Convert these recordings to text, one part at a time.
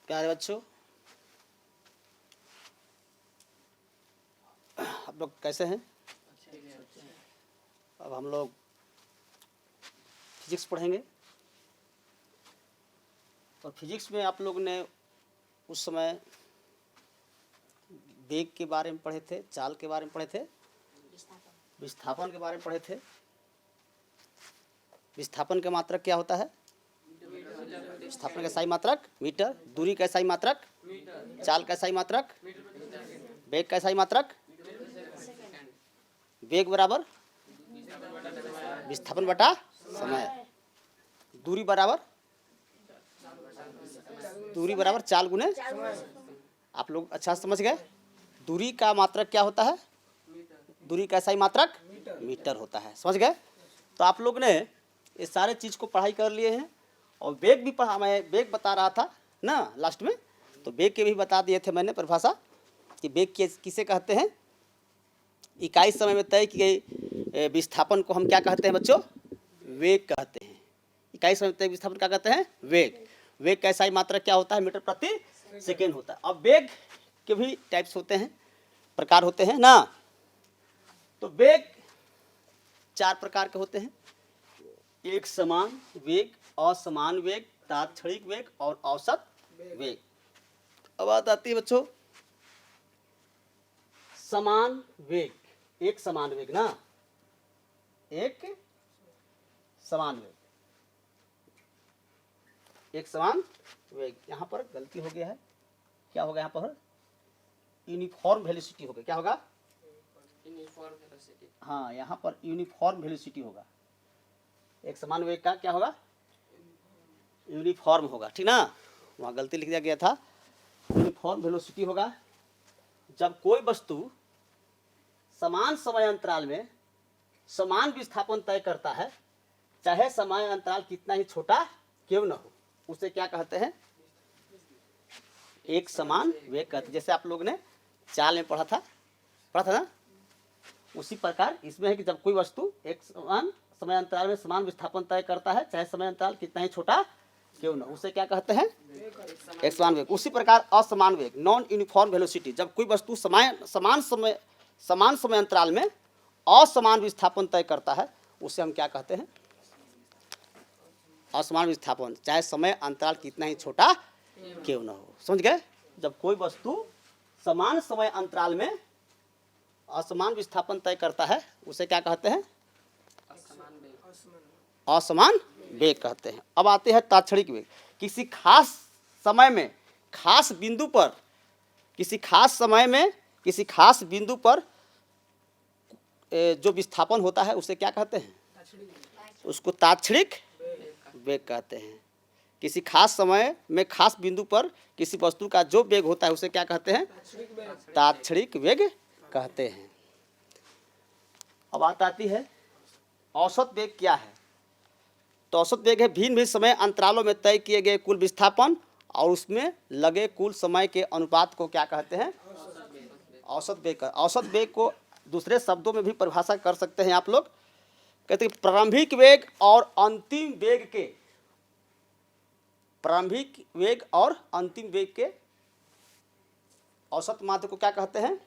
प्यारे बच्चों, आप लोग कैसे हैं? अब हम लोग फिजिक्स पढ़ेंगे और फिजिक्स में आप लोग ने उस समय वेग के बारे में पढ़े थे, चाल के बारे में पढ़े थे, विस्थापन के बारे में पढ़े थे। विस्थापन का मात्रक क्या होता है? विस्थापन का सही मात्रक मीटर, दूरी का सही मात्रक चाल का सही मात्रक, वेग का सही मात्रक वेग बराबर विस्थापन बटा समय, दूरी बराबर चाल गुने। आप लोग अच्छा समझ गए। दूरी का मात्रक क्या होता है? दूरी का सही मात्रक मीटर होता है। समझ गए? तो आप लोग ने ये सारे चीज़ को पढ़ाई कर लिए हैं और वेग भी पढ़ा। मैं वेग बता रहा था ना लास्ट में, तो वेग के भी बता दिए थे मैंने परिभाषा कि वेग किसे कहते हैं। इकाई समय में तय की गई विस्थापन को हम क्या कहते हैं बच्चों? वेग कहते हैं। इकाई समय में तय विस्थापन क्या कहते हैं? वेग। वेग का सही मात्रक क्या होता है? मीटर प्रति सेकेंड होता है। अब वेग के भी टाइप्स होते हैं, प्रकार होते हैं ना। तो वेग 4 प्रकार के होते हैं: एक समान वेग, असमान वेग, तात्क्षणिक वेग और औसत वेग। अब बात आती है बच्चों समान वेग। एक समान वेग ना, एक समान वेग, एक समान वेग। यहाँ पर गलती हो गया है। क्या होगा यहाँ पर? यूनिफॉर्म वेलोसिटी होगा। क्या होगा? Uniform velocity. हाँ, यहाँ पर यूनिफॉर्म वेलोसिटी होगा। एक समान वेग का क्या होगा? यूनिफॉर्म होगा, ठीक ना। वहाँ गलती लिख दिया गया था। यूनिफॉर्म वेलोसिटी होगा जब कोई वस्तु समान समय अंतराल में समान विस्थापन तय करता है, चाहे समय अंतराल कितना ही छोटा क्यों न हो, उसे क्या कहते हैं? एक समान वेग कहते हैं। जैसे आप लोग ने चाल में पढ़ा था ना, उसी प्रकार इसमें है कि जब कोई वस्तु एक समान समय अंतराल में समान विस्थापन तय करता है, चाहे समय अंतराल कितना ही छोटा क्यों न, उसे क्या कहते हैं? एक समान वेग। उसी प्रकार असमान वेग, नॉन यूनिफॉर्म वेलोसिटी, जब कोई वस्तु समान समय अंतराल में असमान विस्थापन तय करता है, उसे हम क्या कहते हैं? असमान विस्थापन, चाहे समय अंतराल कितना ही छोटा क्यों न हो। समझ गए? जब कोई वस्तु समान समय अंतराल में असमान विस्थापन तय करता है, उसे क्या कहते हैं? असमान वेग कहते हैं। अब आते हैं तात्क्षणिक वेग। किसी खास समय में, खास बिंदु पर, किसी खास समय में, किसी खास बिंदु पर जो विस्थापन होता है उसे क्या कहते हैं? उसको तात्क्षणिक वेग कहते हैं। किसी खास समय में खास बिंदु पर किसी वस्तु का जो वेग होता है उसे क्या कहते हैं? तात्क्षणिक वेग कहते हैं। अब बात आती है औसत वेग क्या है। तो औसत वेग है भिन्न भिन्न समय अंतरालों में तय किए गए कुल विस्थापन और उसमें लगे कुल समय के अनुपात को क्या कहते हैं? औसत वेग। औसत वेग को दूसरे शब्दों में भी परिभाषा कर सकते हैं आप लोग। कहते हैं प्रारंभिक वेग और अंतिम वेग के, प्रारंभिक वेग और अंतिम वेग के औसत मात्रा को क्या कहते हैं?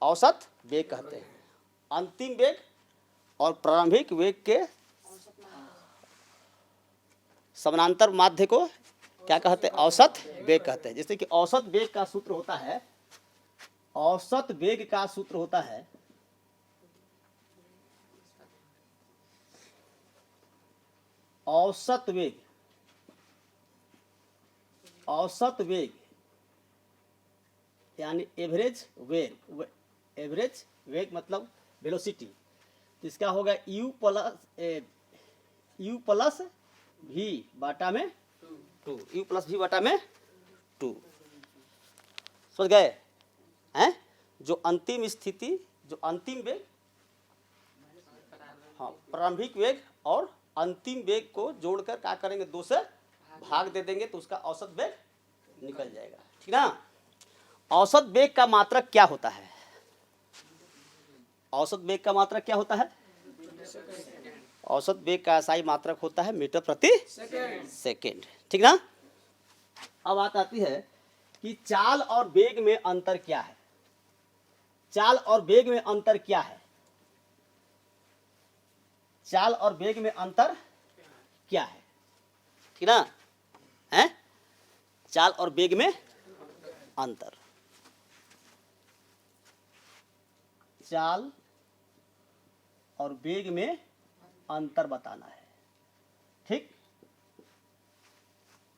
औसत वेग कहते हैं। अंतिम वेग और प्रारंभिक वेग के समानांतर माध्य को क्या कहते हैं? औसत वेग कहते हैं। जैसे कि औसत वेग का सूत्र होता है, औसत वेग का सूत्र होता है औसत वेग, औसत वेग यानी एवरेज वेग। एवरेज वेग मतलब वेलोसिटी। तो इसका होगा u प्लस v बटा में 2, u प्लस v बटा में 2। समझ गए हैं? जो अंतिम स्थिति, जो अंतिम वेग, हाँ, प्रारंभिक वेग और अंतिम वेग को जोड़कर क्या करेंगे? 2 से भाग दे देंगे तो उसका औसत वेग निकल जाएगा, ठीक ना। औसत वेग का मात्रक क्या होता है? औसत वेग का मात्रक क्या होता है? औसत वेग का सही मात्रक होता है मीटर प्रति सेकेंड, ठीक ना। अब बात आती है कि चाल और वेग में अंतर क्या है। चाल और वेग में अंतर क्या है? चाल और वेग में अंतर क्या है? ठीक ना है? चाल और वेग में अंतर, चाल और वेग में अंतर बताना है। ठीक,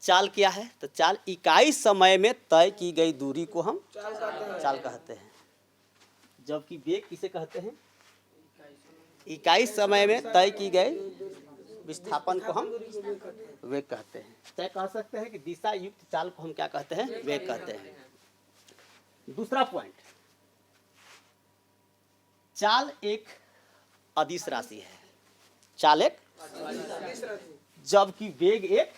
चाल क्या है? तो चाल इकाई समय में तय की गई दूरी को हम चाल कहते हैं, जबकि वेग किसे कहते हैं? इकाई समय में तय की गई विस्थापन को हम वेग कहते हैं। चाहे कह सकते हैं कि दिशा युक्त चाल को हम क्या कहते हैं? वेग कहते हैं। दूसरा पॉइंट, चाल एक अदिश राशि है। चाल एक, जबकि वेग एक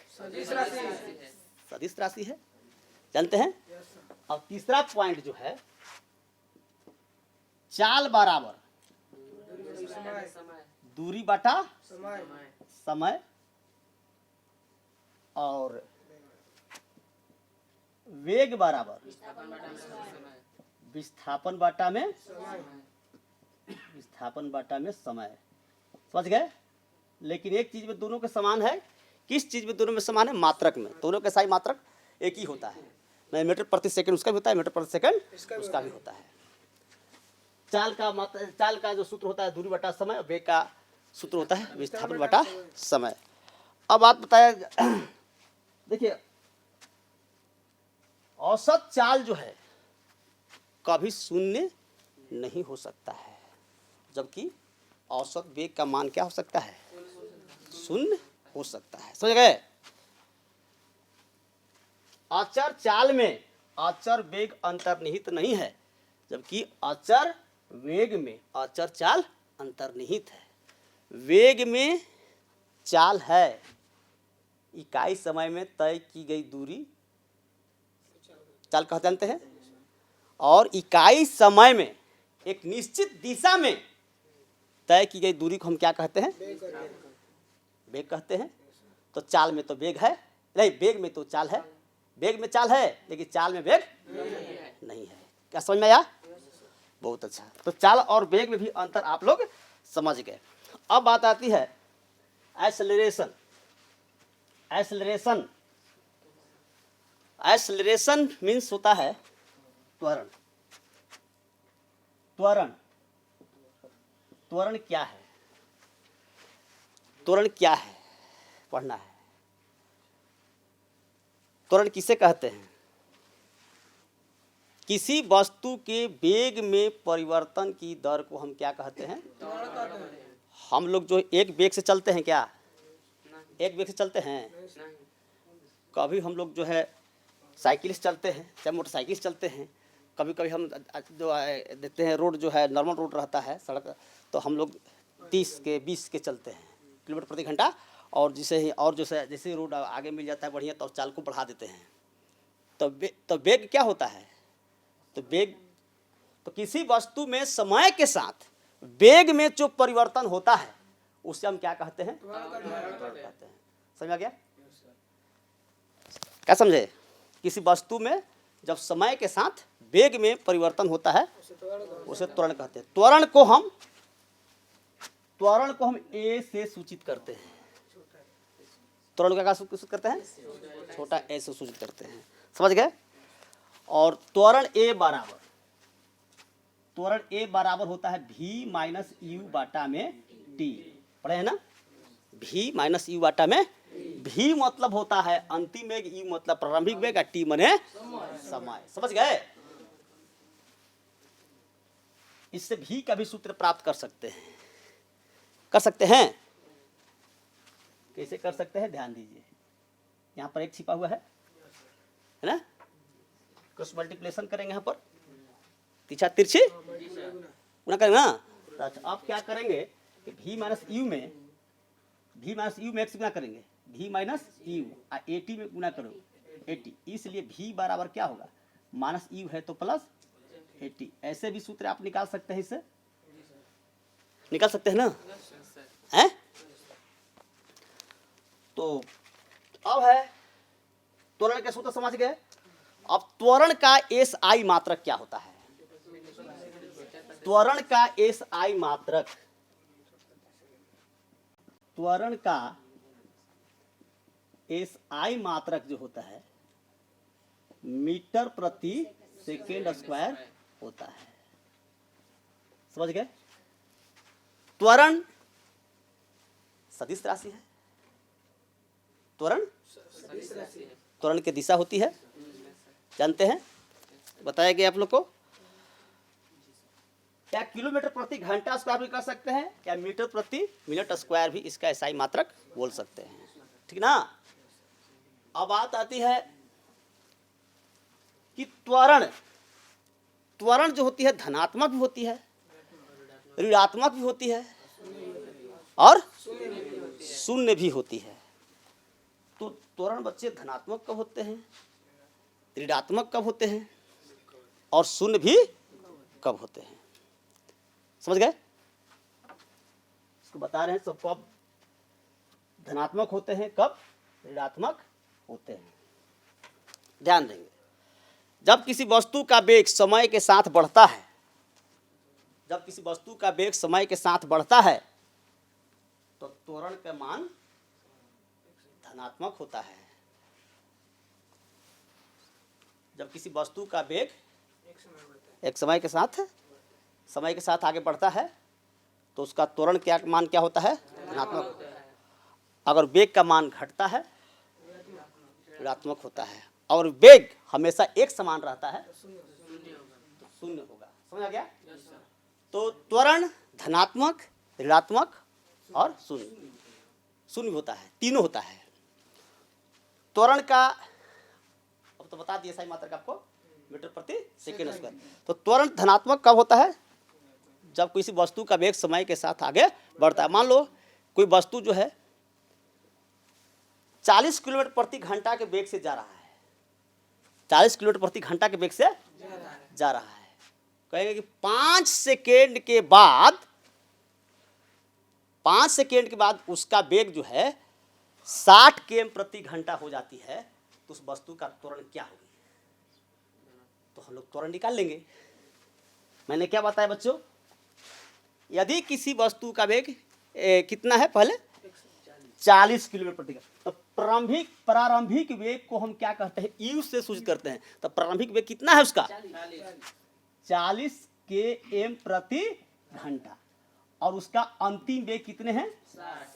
सदिश राशि है। जानते हैं? अब तीसरा पॉइंट जो है, चाल बराबर दूरी बटा समय और वेग बराबर विस्थापन बाटा में समय। समझ गए? लेकिन एक चीज में दोनों के समान है। किस चीज में दोनों में समान है? मात्रक में। दोनों के साई मात्रक एक ही होता है। मीटर प्रति सेकंड उसका भी होता है, मीटर प्रति सेकंड उसका भी होता है। चाल का जो सूत्र होता है दूरी बटा समय, वेग का सूत्र होता है विस्थापन बटा समय। अब बात बताया, देखिए औसत चाल जो है कभी शून्य नहीं हो सकता है, जबकि औसत वेग का मान क्या हो सकता है? शून्य हो सकता है। समझ गए? अचर चाल में अचर वेग अंतर्निहित नहीं है, जबकि अचर वेग में अचर चाल अंतर्निहित है। वेग में चाल है इकाई समय में तय की गई दूरी, चाल कह जानते हैं, और इकाई समय में एक निश्चित दिशा में तय की गई दूरी को हम क्या कहते हैं? वेग कहते हैं। तो चाल में तो वेग है नहीं, वेग में तो चाल है। वेग में चाल है लेकिन चाल में वेग नहीं है। क्या समझ में आया? बहुत अच्छा। तो चाल और वेग में भी अंतर आप लोग समझ गए। अब बात आती है एक्सेलरेशन। एक्सेलरेशन, एक्सेलरेशन मीन्स होता है त्वरण। त्वरण, त्वरण क्या है? त्वरण क्या है पढ़ना है। त्वरण किसे कहते हैं? किसी वस्तु के वेग में परिवर्तन की दर को हम क्या कहते हैं? हम लोग जो एक वेग से चलते हैं, क्या एक वेग से चलते हैं? कभी हम लोग जो है साइकिल से चलते हैं, चाहे मोटरसाइकिल से चलते हैं। कभी कभी हम जो देखते हैं रोड जो है नॉर्मल रोड रहता है सड़क, तो हम लोग 30 के 20 के चलते हैं किलोमीटर प्रति घंटा। और जैसे रोड आगे मिल जाता है बढ़िया, तो चाल को बढ़ा देते हैं। तो वेग क्या होता है? तो वेग, तो किसी वस्तु में समय के साथ वेग में जो परिवर्तन होता है उसे हम क्या कहते हैं? कहते हैं। समझ आ गया? क्या समझे? किसी वस्तु में जब समय के साथ वेग में परिवर्तन होता है उसे त्वरण कहते हैं। त्वरण को हम ए से सूचित करते हैं। त्वरण का सूचित करते हैं? छोटा ए से सूचित करते हैं। समझ गए? और त्वरण ए बराबर होता है v माइनस यू बाटा में टी। पढ़े हैं ना? v माइनस यू बाटा में। v मतलब होता है अंतिम वेग, u मतलब प्रारंभिक वेग, टी मने समय। समझ गए? इससे v का भी सूत्र प्राप्त कर सकते हैं। कैसे कर सकते हैं? ध्यान दीजिए, यहाँ पर एक छिपा हुआ है ना? क्रॉस मल्टीप्लिकेशन करेंगे, यहाँ पर तिरछा तिरछी गुना करेंगे ना। अच्छा, आप क्या करेंगे कि v माइनस यू में x गुना करेंगे, v माइनस यू 80 में गुना करो 80, इसलिए v बराबर क्या होगा? माइनस यू है तो प्लस 80। ऐसे भी सूत्र आप निकाल सकते हैं, इससे निकाल सकते हैं ना? हैं? तो अब है त्वरण के सूत्र समझ गए। अब त्वरण का एस आई मात्रक क्या होता है? त्वरण का एस आई मात्रक, त्वरण का एस आई मात्रक जो होता है मीटर प्रति सेकेंड स्क्वायर होता है। समझ गए? त्वरण सदिश राशि है। त्वरण त्वरण की दिशा होती है, जानते हैं, बताया गया आप लोग को। क्या किलोमीटर प्रति घंटा स्क्वायर भी कर सकते हैं, क्या मीटर प्रति मिनट स्क्वायर भी इसका एसआई मात्रक बोल सकते हैं, ठीक ना। अब बात आती है कि त्वरण, त्वरण जो होती है धनात्मक भी होती है, ऋणात्मक भी होती है और शून्य भी होती है। तो त्वरण बच्चे धनात्मक कब होते हैं, ऋणात्मक कब होते हैं और शून्य भी कब होते हैं? समझ गए? इसको बता रहे हैं सब कब धनात्मक होते हैं, कब ऋणात्मक होते हैं। ध्यान देंगे, जब किसी वस्तु का वेग समय के साथ बढ़ता है, जब किसी वस्तु का वेग समय के साथ बढ़ता है तो त्वरण का मान धनात्मक होता है। जब किसी वस्तु का वेग एक समय के साथ आगे बढ़ता है तो उसका त्वरण क्या मान क्या होता है? धनात्मक। अगर वेग का मान घटता है ऋणात्मक होता है, और वेग हमेशा एक समान रहता है तो शून्य होगा। समझ आ गया? तो त्वरण धनात्मक, ऋणात्मक और शून्य होता है, तीनों होता है। त्वरण का अब तो बता दिया सही मात्रक आपको, मीटर प्रति सेकेंड स्क्वायर। तो त्वरण धनात्मक कब होता है? जब किसी वस्तु का वेग समय के साथ आगे बढ़ता है। मान लो कोई वस्तु जो है 40 किलोमीटर प्रति घंटा के वेग से जा रहा है, 40 किलोमीटर प्रति घंटा के वेग से जा रहा है। कहेंगे कि 5 सेकेंड के बाद, 5 सेकेंड के बाद उसका वेग जो है 60 किलोमीटर प्रति घंटा हो जाती है, तो उस वस्तु का त्वरण क्या होगी? तो हम लोग त्वरण निकाल लेंगे। मैंने क्या बताया बच्चों? यदि किसी वस्तु का वेग कितना है पहले 40 किलोमीटर प्रति घंटा, तो प्रारंभिक वेग को हम क्या कहते हैं? यू से सूचित करते हैं। तो प्रारंभिक वेग कितना है उसका? 40 km प्रति घंटा, और उसका अंतिम वेग कितने हैं?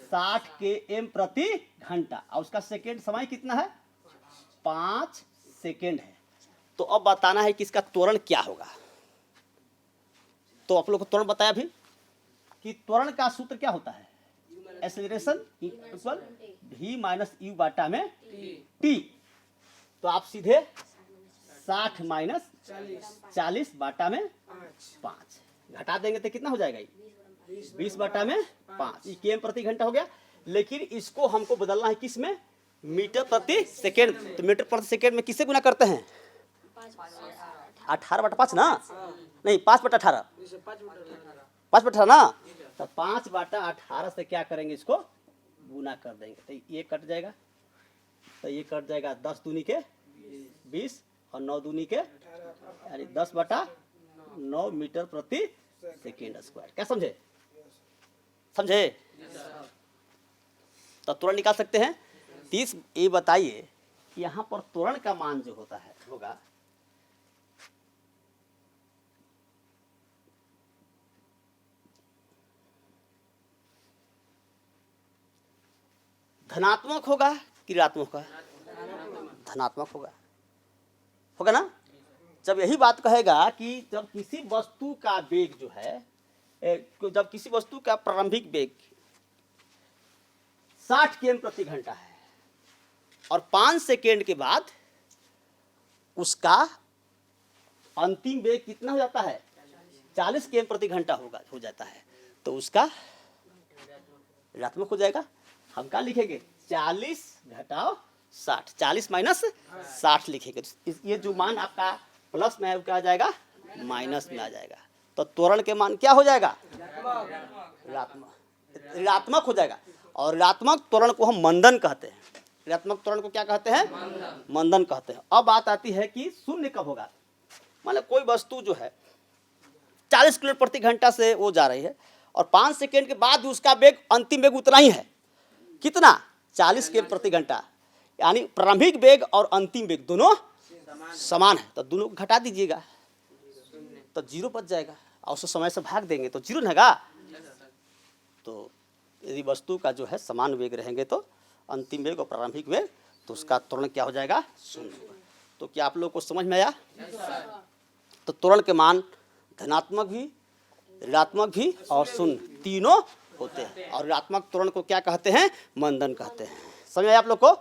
60 km प्रति घंटा, और उसका सेकेंड समय कितना है? 5 सेकेंड है। तो अब बताना है कि इसका त्वरण क्या होगा। तो आप लोग को त्वरण बताया भी कि त्वरण का सूत्र क्या होता है? Acceleration equal v minus u बाटा में t। तो आप सीधे 60 माइनस 40 बाटा में 5 घटा देंगे तो कितना हो जाएगा? 20 बाटा में 5। ये km प्रति घंटा हो गया। लेकिन इसको हमको बदलना है किस में? मीटर प्रति सेकेंड। तो मीटर प्रति सेकेंड में किससे गुना करते हैं? 18 बटा 5 ना, नहीं 5 बटा 18, 5 बटा ना। तो 5 बटा 18 से क्या करेंगे? इसको गुना कर देंगे तो ये कट जाएगा, तो ये कट जाएगा 10 दूनी के 20 और 9 दूनी के यानी 10 बटा 9 मीटर प्रति सेकेंड स्क्वायर। क्या समझे? समझे? तो त्वरण निकाल सकते हैं। 30 ये बताइए कि यहाँ पर त्वरण का मान जो होता है होगा धनात्मक होगा कि ऋणात्मक होगा? धनात्मक होगा, होगा ना। जब यही बात कहेगा कि जब किसी वस्तु का वेग जो है, जब किसी वस्तु का प्रारंभिक वेग 60 km प्रति घंटा है और 5 सेकेंड के बाद उसका अंतिम वेग कितना हो जाता है? 40 km प्रति घंटा हो जाता है, तो उसका ऋणात्मक हो जाएगा। हम क्या लिखेंगे? 40 घटाओ 60, 40 माइनस 60 लिखेंगे। ये जो मान आपका प्लस में है वो क्या आ जाएगा? माइनस में आ जाएगा। तो त्वरण के मान क्या हो जाएगा? ऋणात्मक हो जाएगा। और ऋणात्मक त्वरण को हम मंदन कहते हैं। ऋणात्मक त्वरण को क्या कहते हैं? मंदन कहते हैं। अब बात आती है कि शून्य कब होगा। मतलब कोई वस्तु जो है 40 किलोमीटर प्रति घंटा से वो जा रही है और 5 सेकेंड के बाद भी उसका वेग, अंतिम वेग उतना ही है। कितना? 40 किलोमीटर प्रति घंटा। यानी प्रारंभिक वेग और अंतिम वेग दोनों समान है, तो दोनों को घटा दीजिएगा तो 0 बच जाएगा और उसको समय से भाग देंगे तो 0 रहेगा। तो यदि वस्तु का जो है समान वेग रहेंगे तो अंतिम वेग और प्रारंभिक वेग, तो उसका त्वरण क्या हो जाएगा? शून्य होगा। तो क्या आप लोग को समझ में आया? तो त्वरण के मान धनात्मक भी, ऋणात्मक भी और शून्य तीनों होते हैं। और ऋणात्मक त्वरण को क्या कहते हैं? मंदन कहते हैं। समझ आया आप लोग को?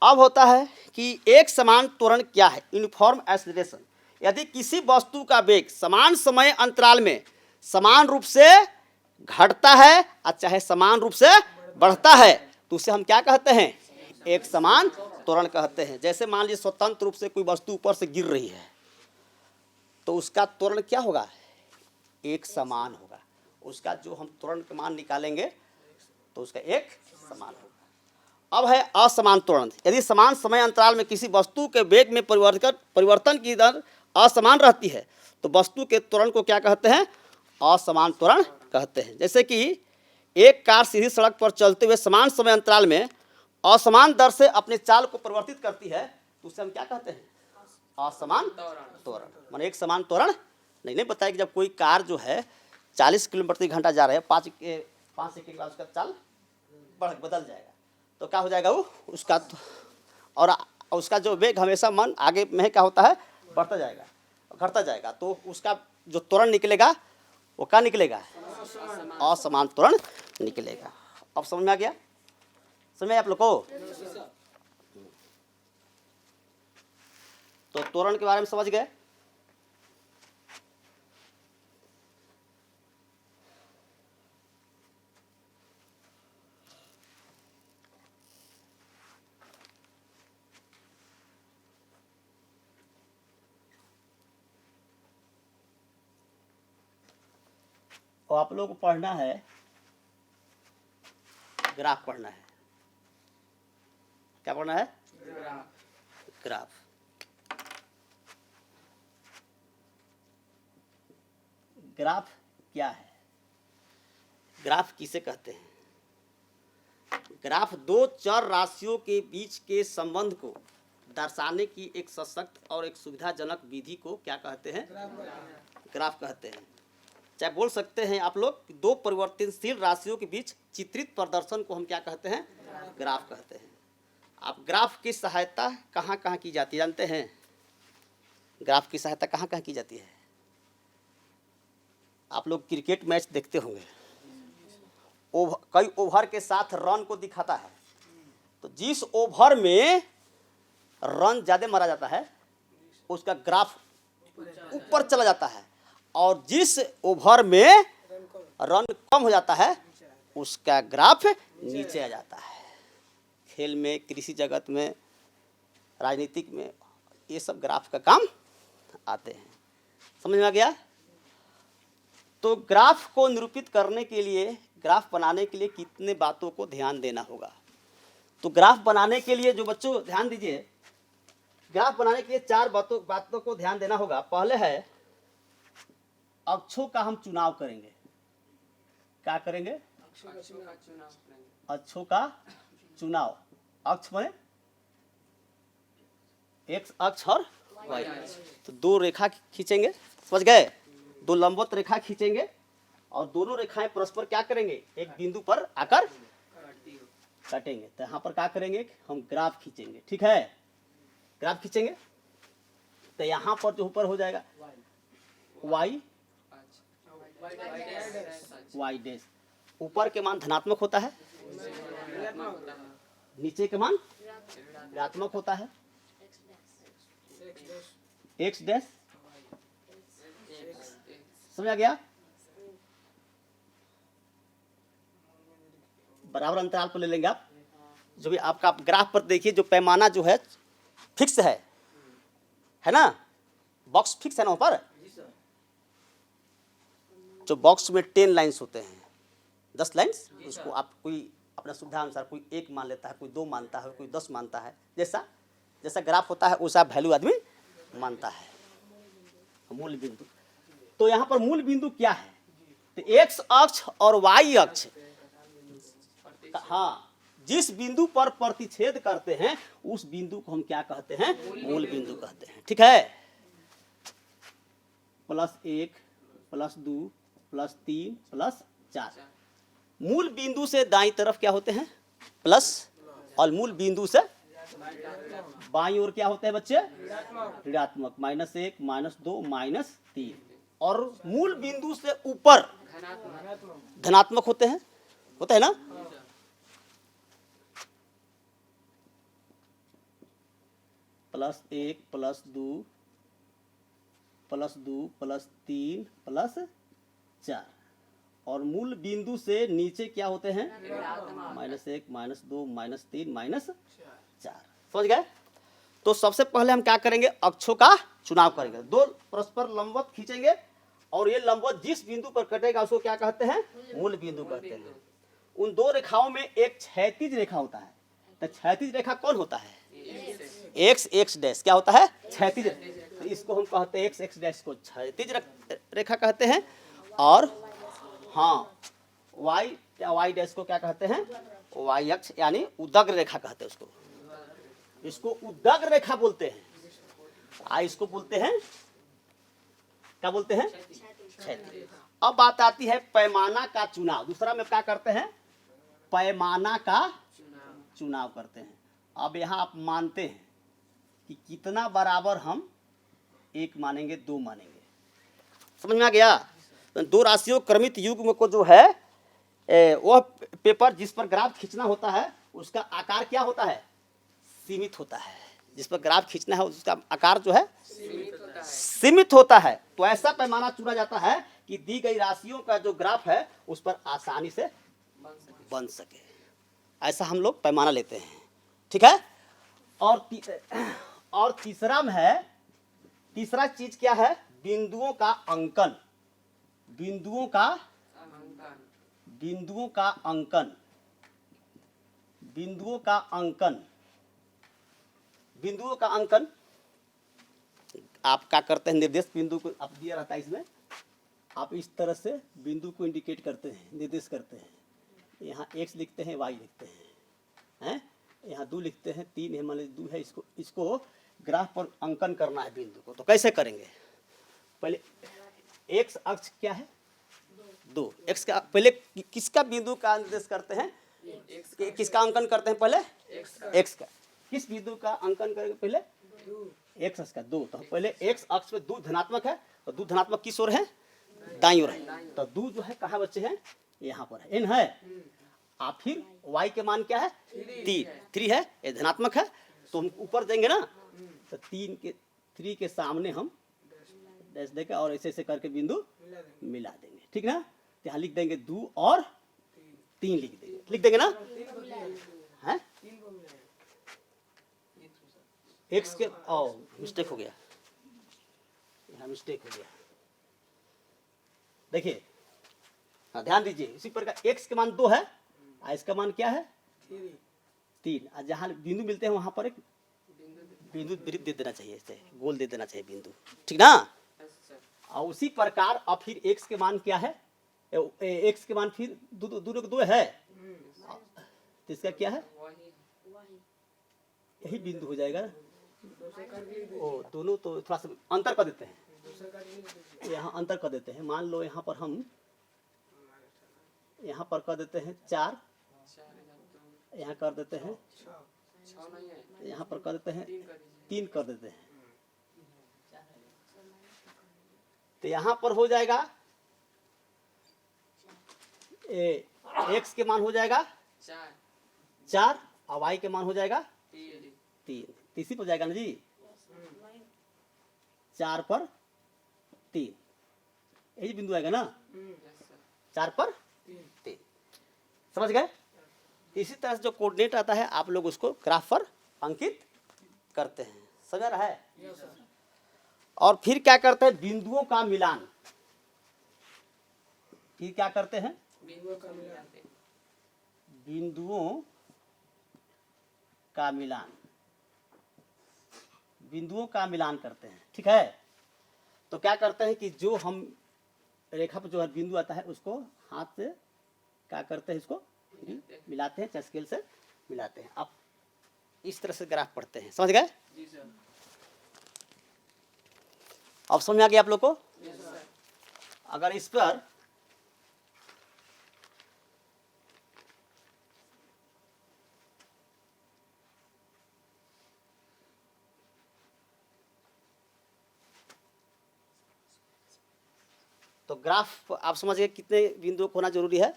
अब होता है कि एक समान त्वरण क्या है? Uniform acceleration. यदि किसी वस्तु का वेग समान समय अंतराल में समान रूप से घटता है और चाहे समान रूप से बढ़ता है तो उसे हम क्या कहते हैं? एक समान त्वरण कहते हैं। जैसे मान लीजिए स्वतंत्र रूप से कोई वस्तु ऊपर से गिर रही है तो उसका त्वरण क्या होगा? एक समान होगा। उसका जो हम त्वरण का मान निकालेंगे तो उसका एक समान होगा। अब है असमान त्वरण। यदि समान समय अंतराल में किसी वस्तु के वेग में परिवर्तन की दर असमान रहती है तो वस्तु के त्वरण को क्या कहते हैं? असमान त्वरण कहते हैं। जैसे कि एक कार सीधी सड़क पर चलते हुए समान समय अंतराल में असमान दर से अपने चाल को परिवर्तित करती है तो उसे हम क्या कहते हैं? असमान त्वरण। माने एक समान त्वरण नहीं बताया कि जब कोई कार जो है 40 किलोमीटर प्रति घंटा जा रहा है, 5 सेकंड के बाद उसका चाल बदल जाएगा तो क्या हो जाएगा? वो उसका और उसका जो वेग हमेशा मन आगे में क्या होता है? बढ़ता जाएगा, घटता जाएगा। तो उसका जो त्वरण निकलेगा वो क्या निकलेगा? असमान त्वरण निकलेगा। अब समझ में आ गया? समझ में आप लोग को? तो त्वरण के बारे में समझ गए। और आप लोग को पढ़ना है, ग्राफ पढ़ना है। क्या पढ़ना है? ग्राफ। ग्राफ क्या है? ग्राफ किसे कहते हैं? ग्राफ दो चर राशियों के बीच के संबंध को दर्शाने की एक सशक्त और एक सुविधाजनक विधि को क्या कहते हैं? ग्राफ कहते हैं। चाहे बोल सकते हैं आप लोग कि दो परिवर्तनशील राशियों के बीच चित्रित प्रदर्शन को हम क्या कहते हैं? ग्राफ कहते हैं। आप ग्राफ की सहायता कहाँ कहाँ की जाती है जानते हैं? ग्राफ की सहायता कहाँ कहाँ की जाती है? आप लोग क्रिकेट मैच देखते होंगे, कई ओवर के साथ रन को दिखाता है। तो जिस ओवर में रन ज़्यादा मारा जाता है उसका ग्राफ ऊपर चला जाता है और जिस ओवर में रन कम हो जाता है उसका ग्राफ नीचे आ जाता है। खेल में, कृषि जगत में, राजनीतिक में ये सब ग्राफ का काम आते हैं। समझ में आ गया? तो ग्राफ को निरूपित करने के लिए, ग्राफ बनाने के लिए कितने बातों को ध्यान देना होगा? तो ग्राफ बनाने के लिए जो बच्चों ध्यान दीजिए, ग्राफ बनाने के लिए 4 बातों को ध्यान देना होगा। पहले है अक्षों का हम चुनाव करेंगे। क्या करेंगे? अक्षों का चुनाव। अक्ष बने एक्स अक्ष और वाई अक्ष। तो 2 रेखा खींचेंगे, समझ गए? 2 लंबवत रेखा खींचेंगे और दोनों रेखाएं परस्पर क्या करेंगे? एक बिंदु पर आकर काटेंगे। तो यहाँ पर क्या करेंगे? हम ग्राफ खींचेंगे। ठीक है, ग्राफ खींचेंगे तो यहाँ पर जो ऊपर हो जाएगा वाई डैश। ऊपर के मान धनात्मक होता है, नीचे के मान ऋणात्मक होता है। X dash. समझ आ गया? बराबर अंतराल पर ले लेंगे आप। जो भी आपका ग्राफ पर देखिए, जो पैमाना जो है फिक्स है ना? बॉक्स फिक्स है ना ऊपर? जो बॉक्स में 10 लाइन्स होते हैं, 10 लाइन्स, उसको आप कोई अपना सुविधा अनुसार कोई 1 मान लेता है, कोई 2 मानता है, कोई 10 मानता है, जैसा जैसा ग्राफ होता है वैसा वैल्यू आदमी मानता है। मूल बिंदु, तो यहाँ पर मूल बिंदु क्या है? तो एक्स अक्ष और वाई अक्ष, हाँ, जिस बिंदु पर प्रतिच्छेद करते हैं उस बिंदु को हम क्या कहते हैं? मूल बिंदु कहते हैं। ठीक है, +1 +2 +3 +4, मूल बिंदु से दाईं तरफ क्या होते हैं? प्लस, और मूल बिंदु से बाईं ओर क्या होते हैं बच्चे? ऋणात्मक, -1 -2 -3, और मूल बिंदु से ऊपर धनात्मक होते हैं, होता है ना? +1 +2 +2 +3 +4, और मूल बिंदु से नीचे क्या होते हैं? -1 -2 -3 -4। समझ गए? तो सबसे पहले हम क्या करेंगे? अक्षों का चुनाव करेंगे। 2 परस्पर लंबवत खींचेंगे और ये लंबवत जिस बिंदु पर कटेगा उसको क्या कहते हैं? मूल बिंदु कहते हैं। उन 2 रेखाओं में एक क्षैतिज रेखा होता है। तो क्षैतिज रेखा कौन होता है? x डैश क्या होता है? क्षैतिज। तो इसको हम कहते हैं x डैश को क्षैतिज रेखा कहते हैं, और हाँ y डैश को क्या कहते हैं? y अक्ष यानी उदग्र रेखा कहते हैं उसको। इसको उदग्र रेखा बोलते हैं। इसको बोलते हैं, क्या बोलते हैं? क्षैतिज। अब बात आती है पैमाना का चुनाव। दूसरा में क्या करते हैं? पैमाना का चुनाव करते हैं। अब यहाँ आप मानते हैं कि कितना बराबर हम 1 मानेंगे, 2 मानेंगे। समझ में आ गया? तो 2 राशियों क्रमित युग्म को जो है वह पेपर जिस पर ग्राफ खींचना होता है उसका आकार क्या होता है? सीमित होता है। जिस पर ग्राफ खींचना है उसका आकार जो है सीमित होता है। तो ऐसा पैमाना चुना जाता है कि दी गई राशियों का जो ग्राफ है उस पर आसानी से बन सके। ऐसा हम लोग पैमाना लेते हैं। ठीक है, और तीसरा में है, तीसरा चीज क्या है? बिंदुओं का अंकन। बिंदुओं का अंकन, बिंदुओं का अंकन, बिंदुओं का अंकन, बिंदुओं का अंकन। आप क्या करते हैं? निर्देश बिंदु को आप दिया रहता है, इसमें आप इस तरह से बिंदु को इंडिकेट करते हैं, निर्देश करते हैं। यहाँ x लिखते हैं, y लिखते हैं, यहाँ 2 लिखते हैं, 3 है, मान लीजिए 2 है। इसको ग्राफ पर अंकन करना है बिंदु को। तो कैसे करेंगे? पहले x अक्ष क्या है? 2। x का पहले किसका बिंदु का निर्देश करते हैं? किसका अंकन करते हैं? पहले x का। किस बिंदु का अंकन करेंगे? पहले x अक्ष का 2। तो पहले x अक्ष पे 2 धनात्मक है, तो 2 धनात्मक किस ओर है? दाईं ओर है। तो 2 जो है कहाँ बच्चे हैं? यहाँ पर है, n है। आप फिर y के मान क्या है? 3 है, ये धनात्मक है, तो हम ऊपर देंगे ना, तो 3 के सामने हम डैश देंगे और ऐसे ऐसे करके बिंदु मिला देंगे। ठीक ना? यहाँ लिख देंगे 2 और 3 लिख देंगे ना? है x के मिस्टेक हो गया, यहाँ मिस्टेक हो गया। देखिए, ध्यान दीजिए, इसी प्रकार x के मान 2 है, इसका मान क्या है? 3। और जहाँ बिंदु मिलते हैं वहां पर एक बिंदु वृत्त दे देना चाहिए, ऐसे गोल दे देना चाहिए बिंदु। ठीक ना? और उसी प्रकार अब फिर x के मान क्या है? x के मान फिर 2 है, तो इसका क्या है? यही बिंदु हो जाएगा ना? दोनों तो थोड़ा सा अंतर कर देते हैं, यहाँ अंतर कर देते हैं। मान लो यहाँ पर हम यहाँ पर कर देते हैं 4, यहाँ कर देते हैं, यहाँ पर कर देते हैं 3 कर देते हैं, तो यहाँ पर हो जाएगा x के मान हो जाएगा 4 और y के मान हो जाएगा 3। इसी पर जाएगा ना जी? 4 पर 3 यही बिंदु आएगा ना? 4 पर 3। समझ गए? इसी तरह से जो कोऑर्डिनेट आता है आप लोग उसको ग्राफ पर अंकित करते हैं। समझ रहा है? और फिर क्या करते हैं? बिंदुओं का मिलान। फिर क्या करते हैं? बिंदुओं का मिलान, बिंदुओं का मिलान करते हैं। ठीक है, तो क्या करते हैं कि जो हम रेखा पर जो है बिंदु आता है उसको हाथ से क्या करते हैं, इसको मिलाते हैं, स्केल से मिलाते हैं। आप इस तरह से ग्राफ पढ़ते हैं, समझ गए? जी सर। अब समझ में आ गया आप लोग को? जी सर। अगर इस पर तो ग्राफ आप समझ गए कितने बिंदुओं को होना जरूरी है।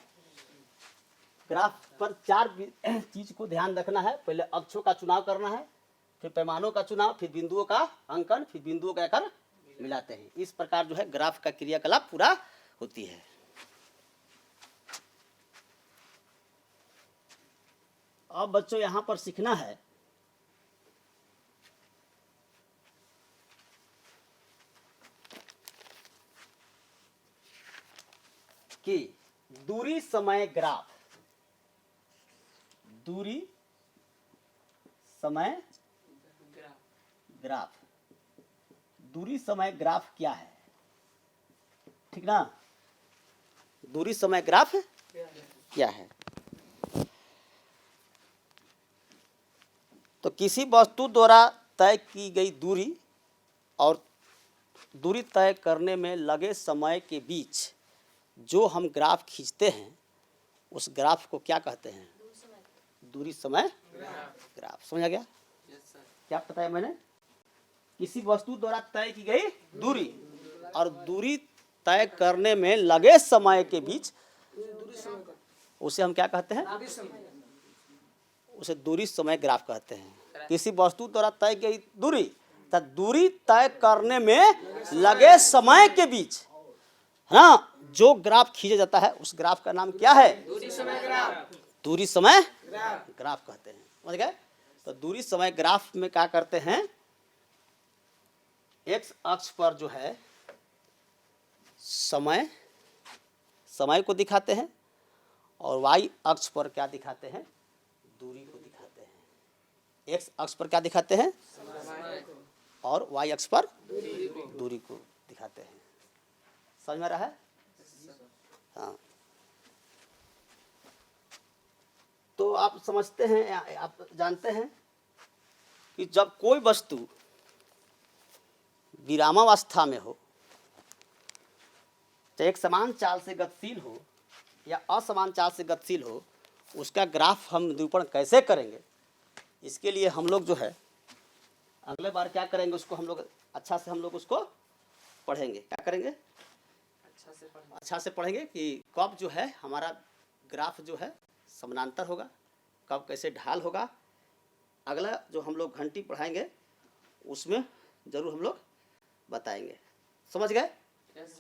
ग्राफ पर चार चीज को ध्यान रखना है। पहले अक्षों का चुनाव करना है, फिर पैमानों का चुनाव, फिर बिंदुओं का अंकन, फिर बिंदुओं का आकर मिलाते हैं। इस प्रकार जो है ग्राफ का क्रियाकलाप पूरा होती है। अब बच्चों यहां पर सीखना है कि दूरी समय ग्राफ, दूरी समय ग्राफ, दूरी समय ग्राफ क्या है? ठीक ना, दूरी समय ग्राफ क्या है? तो किसी वस्तु द्वारा तय की गई दूरी और दूरी तय करने में लगे समय के बीच जो हम ग्राफ खींचते हैं उस ग्राफ को क्या कहते हैं? दूरी समय ग्राफ। समझ आ गया? क्या बताया मैंने? किसी वस्तु द्वारा तय की गई दूरी और दूरी तय करने में लगे समय के बीच उसे हम क्या कहते हैं? उसे दूरी समय ग्राफ कहते हैं। किसी वस्तु द्वारा तय की गई दूरी तथा दूरी तय करने में लगे समय के बीच, हाँ, जो ग्राफ खींचा जाता है उस ग्राफ का नाम क्या है? दूरी समय ग्राफ। दूरी समय ग्राफ कहते हैं। समझ गए? तो दूरी समय ग्राफ में क्या करते हैं, एक्स अक्ष पर जो है समय, समय को दिखाते हैं और वाई अक्ष पर क्या दिखाते हैं? दूरी को दिखाते हैं। एक्स अक्ष पर क्या दिखाते हैं? और वाई अक्ष पर दूरी को दिखाते हैं। समझ में आ रहा है? हाँ, तो आप समझते हैं, आप जानते हैं कि जब कोई वस्तु विरामावस्था में हो, चाहे एक समान चाल से गतिशील हो या असमान चाल से गतिशील हो, उसका ग्राफ हम निरूपण कैसे करेंगे? इसके लिए हम लोग जो है अगले बार क्या करेंगे, उसको हम लोग अच्छा से हम लोग उसको पढ़ेंगे। क्या करेंगे? अच्छा से पढ़ेंगे कि कब जो है हमारा ग्राफ जो है समानांतर होगा, कब कैसे ढाल होगा। अगला जो हम लोग घंटी पढ़ाएंगे उसमें जरूर हम लोग बताएंगे। समझ गए?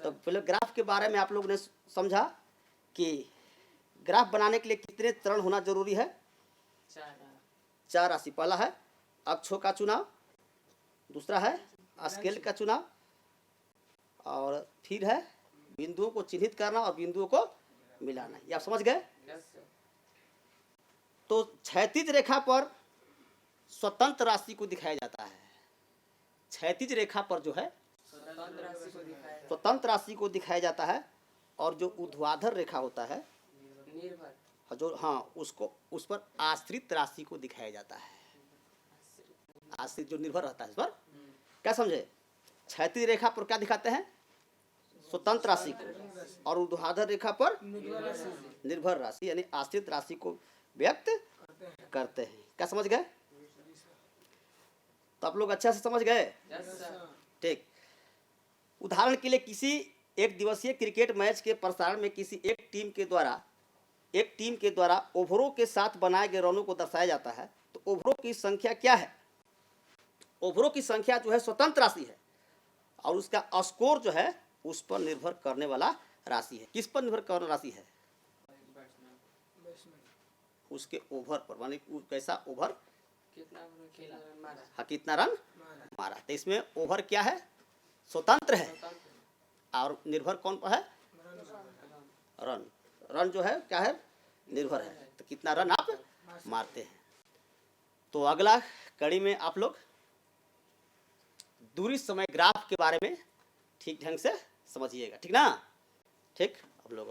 तो पहले ग्राफ के बारे में आप लोगों ने समझा कि ग्राफ बनाने के लिए कितने चरण होना जरूरी है? चार राशि। पहला है अक्षों का चुनाव, दूसरा है स्केल का चुनाव, और फिर है बिंदुओं को चिन्हित करना और बिंदुओं को मिलाना। ये आप समझ गए? तो क्षैतिज रेखा पर स्वतंत्र राशि को दिखाया जाता है। क्षैतिज रेखा पर जो है स्वतंत्र राशि को दिखाया जाता है, और जो ऊर्ध्वाधर रेखा होता है जो, हाँ, उसको उस पर आश्रित राशि को दिखाया जाता है। आश्रित जो निर्भर रहता है इस पर। क्या समझे? क्षैतिज रेखा पर क्या दिखाते हैं? स्वतंत्र राशि को, और ऊर्ध्वाधर रेखा पर निर्भर राशि यानी आश्रित राशि को व्यक्त करते हैं। क्या समझ गए? तो आप लोग अच्छा से समझ गए? ठीक। उदाहरण के लिए किसी एक दिवसीय क्रिकेट मैच के प्रसारण में किसी एक टीम के द्वारा ओवरों के साथ बनाए गए रनों को दर्शाया जाता है। तो ओवरों की संख्या क्या है? ओवरों की संख्या जो है स्वतंत्र राशि है, और उसका स्कोर जो है उस पर निर्भर करने वाला राशि है। किस पर निर्भर करने राशि है? उसके ओवर पर, माने कैसा ओवर, हाँ, कितना रन मारा। तो इसमें ओवर क्या है? स्वतंत्र है, और निर्भर कौन पर है? रन। रन जो है क्या है? निर्भर है। तो कितना रन आप मारते हैं। तो अगला कड़ी में आप लोग दूरी समय ग्राफ के बारे में ठीक ढंग से समझिएगा, ठीक ना। ठीक, अब लोग